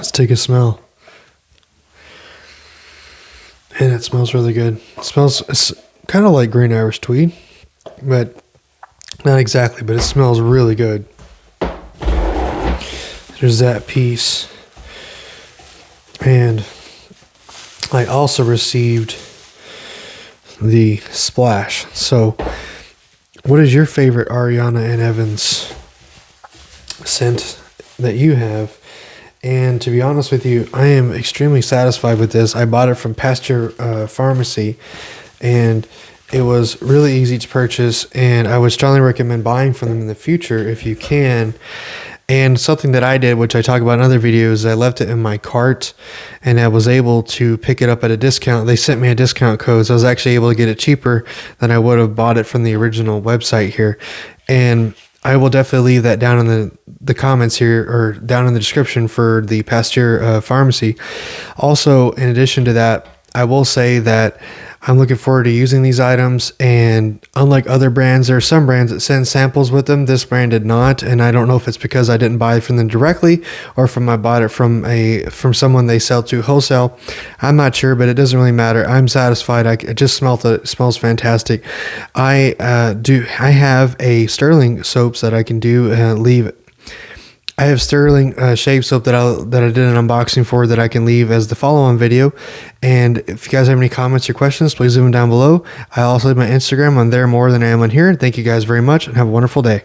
Let's take a smell. And it smells really good. It's kind of like green Irish tweed, but not exactly, but it smells really good. There's that piece. And I also received the splash. So what is your favorite Ariana and Evans scent that you have? And to be honest with you, I am extremely satisfied with this. I bought it from Pasteur Pharmacy, and it was really easy to purchase, and I would strongly recommend buying from them in the future if you can. And something that I did, which I talk about in other videos, I left it in my cart, and I was able to pick it up at a discount. They sent me a discount code, so I was actually able to get it cheaper than I would have bought it from the original website here. And I will definitely leave that down in the comments here, or down in the description for the Pasteur Pharmacy. Also, in addition to that, I will say that I'm looking forward to using these items, and unlike other brands, there are some brands that send samples with them. This brand did not, and I don't know if it's because I didn't buy it from them directly or from I bought it from someone they sell to wholesale. I'm not sure, but it doesn't really matter. I'm satisfied. I just smelled it. It smells fantastic. I have a Sterling soaps that I can do leave. I have Sterling shave soap that I did an unboxing for that I can leave as the follow-on video. And if you guys have any comments or questions, please leave them down below. I also have my Instagram on there more than I am on here. Thank you guys very much, and have a wonderful day.